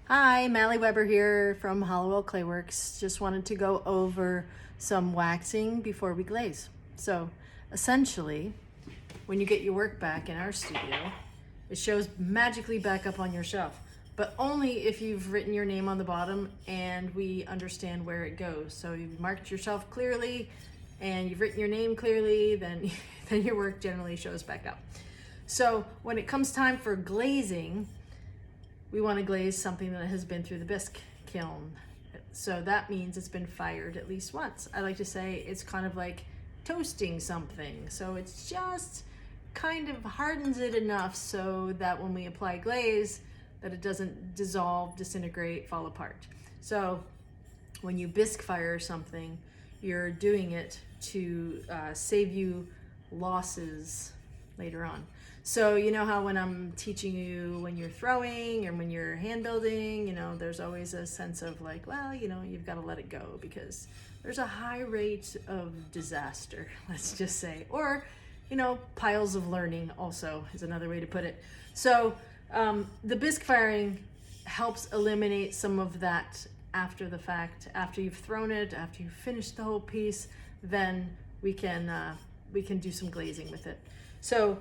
Hi, Malley Weber here from Hallowell Clay Works. Just wanted to go over some waxing before we glaze. So essentially, when you get your work back in our studio, it shows magically back up on your shelf, but only if you've written your name on the bottom and we understand where it goes. So you've marked your shelf clearly and you've written your name clearly, then your work generally shows back up. So when it comes time for glazing, we want to glaze something that has been through the bisque kiln. So that means it's been fired at least once. I like to say it's kind of like toasting something. So it's just kind of hardens it enough so that when we apply glaze, that it doesn't dissolve, disintegrate, fall apart. So when you bisque fire something, you're doing it to save you losses later on. So you know how when I'm teaching you when you're throwing or when you're hand building, there's always a sense of like, well, you've got to let it go because there's a high rate of disaster, let's just say. Or, piles of learning also is another way to put it. So the bisque firing helps eliminate some of that after the fact. After you've thrown it, after you've finished the whole piece, then we can do some glazing with it. So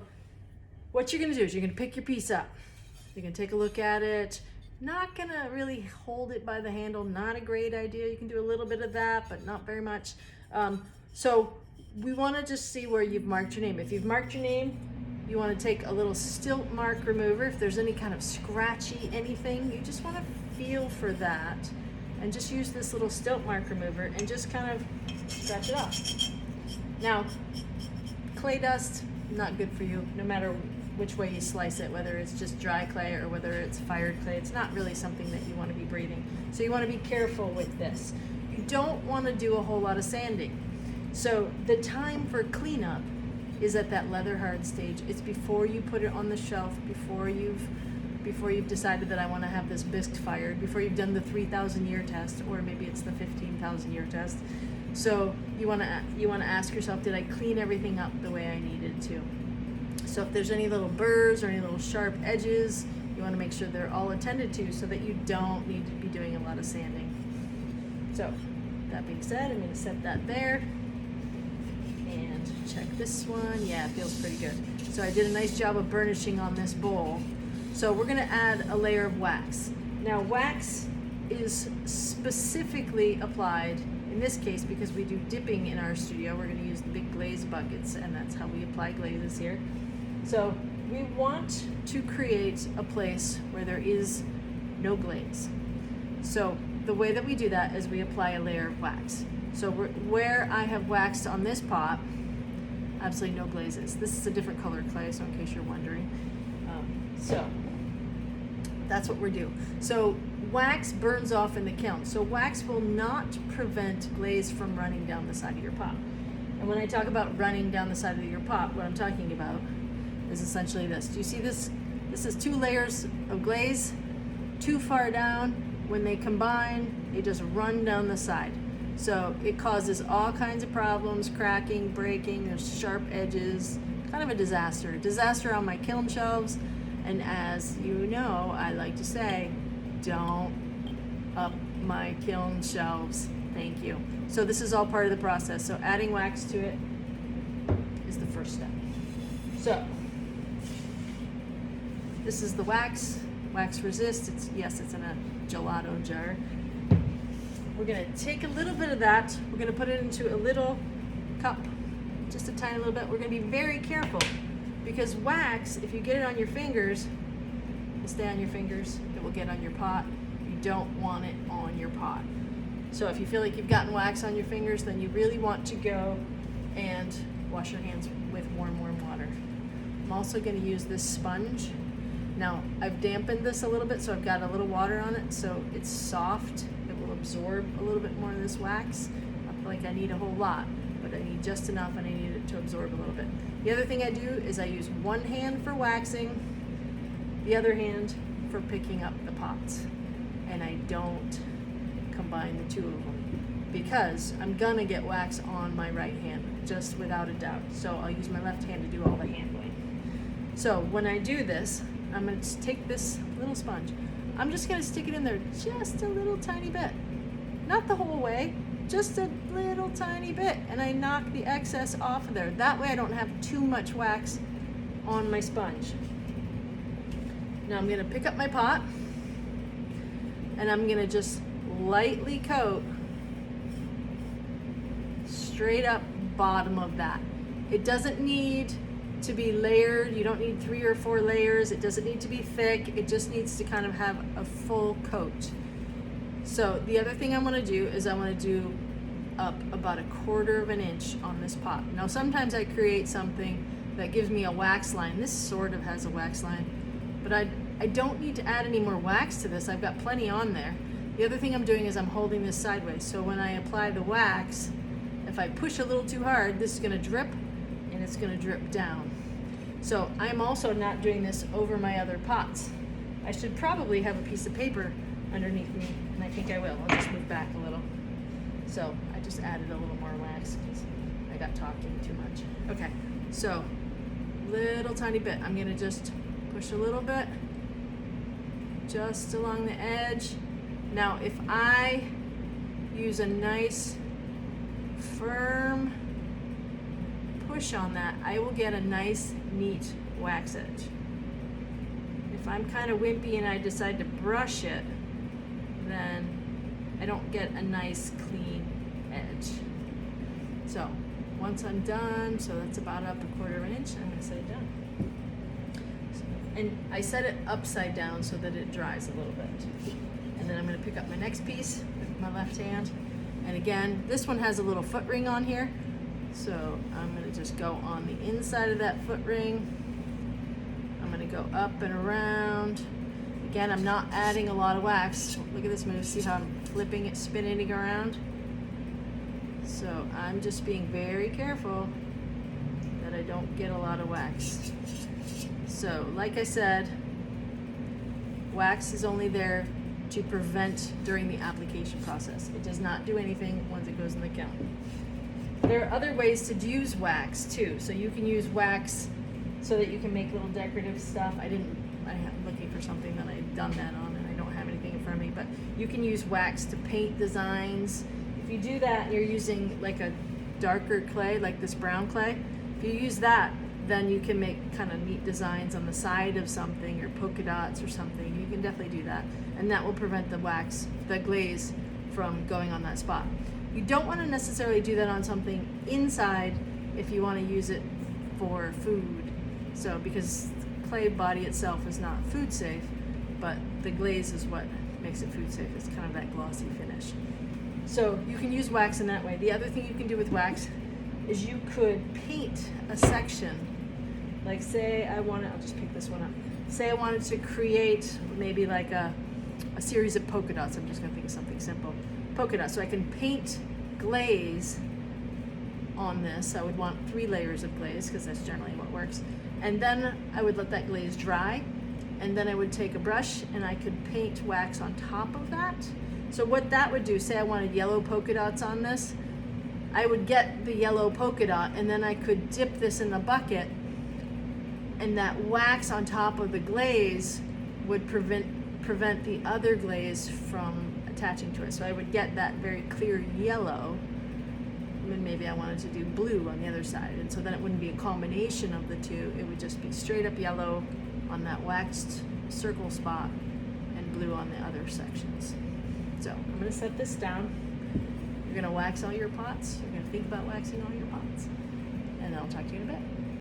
what you're gonna do is you're gonna pick your piece up. You're gonna take a look at it. Not gonna really hold it by the handle, not a great idea. You can do a little bit of that, but not very much. So we wanna just see where you've marked your name. If you've marked your name, you wanna take a little stilt mark remover. If there's any kind of scratchy anything, you just wanna feel for that and just use this little stilt mark remover and just kind of scratch it off. Now, clay dust, not good for you, no matter which way you slice it, whether it's just dry clay or whether it's fired clay. It's not really something that you want to be breathing. So you want to be careful with this. You don't want to do a whole lot of sanding. So the time for cleanup is at that leather hard stage. It's before you put it on the shelf, before you've decided that I want to have this bisque fired, before you've done the 3,000 year test, or maybe it's the 15,000 year test. So you want to ask yourself, did I clean everything up the way I needed to? So if there's any little burrs or any little sharp edges, you want to make sure they're all attended to so that you don't need to be doing a lot of sanding. So that being said, I'm going to set that there and check this one. Yeah, it feels pretty good. So I did a nice job of burnishing on this bowl. So we're going to add a layer of wax. Now wax is specifically applied in this case because we do dipping in our studio. We're going to use the big glaze buckets, and that's how we apply glazes here. So we want to create a place where there is no glaze. So the way that we do that is we apply a layer of wax. So where I have waxed on this pot, absolutely no glazes. This is a different color clay, so in case you're wondering. So that's what we're doing. So wax burns off in the kiln. So wax will not prevent glaze from running down the side of your pot. And when I talk about running down the side of your pot, what I'm talking about is essentially this. Do you see this? This is 2 layers of glaze, too far down. When they combine, they just run down the side. So it causes all kinds of problems, cracking, breaking, there's sharp edges, kind of a disaster. A disaster on my kiln shelves. And as you know, I like to say, don't up my kiln shelves. Thank you. So this is all part of the process. So adding wax to it is the first step. So this is the wax resist. It's in a gelato jar. We're gonna take a little bit of that. We're gonna put it into a little cup, just a tiny little bit. We're gonna be very careful because wax, if you get it on your fingers, it'll stay on your fingers. It will get on your pot. You don't want it on your pot. So if you feel like you've gotten wax on your fingers, then you really want to go and wash your hands with warm water. I'm also going to use this sponge. Now, I've dampened this a little bit, so I've got a little water on it, so it's soft. It will absorb a little bit more of this wax. I feel like I need a whole lot, but I need just enough, and I need it to absorb a little bit. The other thing I do is I use one hand for waxing, the other hand for picking up the pots. And I don't combine the 2 of them because I'm gonna get wax on my right hand, just without a doubt. So I'll use my left hand to do all the handling. So when I do this, I'm going to take this little sponge, I'm just gonna stick it in there just a little tiny bit. Not the whole way, just a little tiny bit. And I knock the excess off of there. That way I don't have too much wax on my sponge. Now I'm gonna pick up my pot and I'm gonna just lightly coat straight up bottom of that. It doesn't need to be layered. You don't need 3 or 4 layers. It doesn't need to be thick. It just needs to kind of have a full coat. So the other thing I want to do is I want to do up about 1/4 of an inch on this pot. Now sometimes I create something that gives me a wax line. This sort of has a wax line, but I don't need to add any more wax to this. I've got plenty on there. The other thing I'm doing is I'm holding this sideways. So when I apply the wax, if I push a little too hard, this is going to drip and it's going to drip down. So I'm also not doing this over my other pots. I should probably have a piece of paper underneath me, and I think I will. I'll just move back a little. So I just added a little more wax because I got talking too much. Okay, so little tiny bit. I'm going to just push a little bit just along the edge. Now if I use a nice firm push on that, I will get a nice neat wax edge. If I'm kind of wimpy and I decide to brush it, then I don't get a nice clean edge. So once I'm done, so that's about up 1/4 of an inch, I'm going to set it down. And I set it upside down so that it dries a little bit. And then I'm going to pick up my next piece with my left hand. And again, this one has a little foot ring on here. So I'm going to just go on the inside of that foot ring. I'm going to go up and around. Again, I'm not adding a lot of wax. Look at this move. See how I'm flipping it, spinning around? So I'm just being very careful that I don't get a lot of wax. So like I said, wax is only there to prevent during the application process. It does not do anything once it goes in the kiln. There are other ways to use wax too. So you can use wax so that you can make little decorative stuff. I'm looking for something that I've done that on and I don't have anything in front of me, but you can use wax to paint designs. If you do that, you're using like a darker clay, like this brown clay. If you use that, then you can make kind of neat designs on the side of something or polka dots or something. You can definitely do that. And that will prevent the wax, the glaze, from going on that spot. You don't want to necessarily do that on something inside if you want to use it for food. So because the clay body itself is not food safe, but the glaze is what makes it food safe. It's kind of that glossy finish. So you can use wax in that way. The other thing you can do with wax is you could paint a section. Like say I'll just pick this one up. Say I wanted to create maybe like a series of polka dots. I'm just gonna think of something simple. Polka dots. So I can paint glaze on this. I would want 3 layers of glaze because that's generally what works. And then I would let that glaze dry. And then I would take a brush and I could paint wax on top of that. So what that would do, say I wanted yellow polka dots on this, I would get the yellow polka dot and then I could dip this in the bucket, and that wax on top of the glaze would prevent the other glaze from attaching to it. So I would get that very clear yellow, and then maybe I wanted to do blue on the other side, and so then it wouldn't be a combination of the two. It would just be straight up yellow on that waxed circle spot and blue on the other sections. So I'm going to set this down. You're going to wax all your pots. You're going to think about waxing all your pots. And then I'll talk to you in a bit.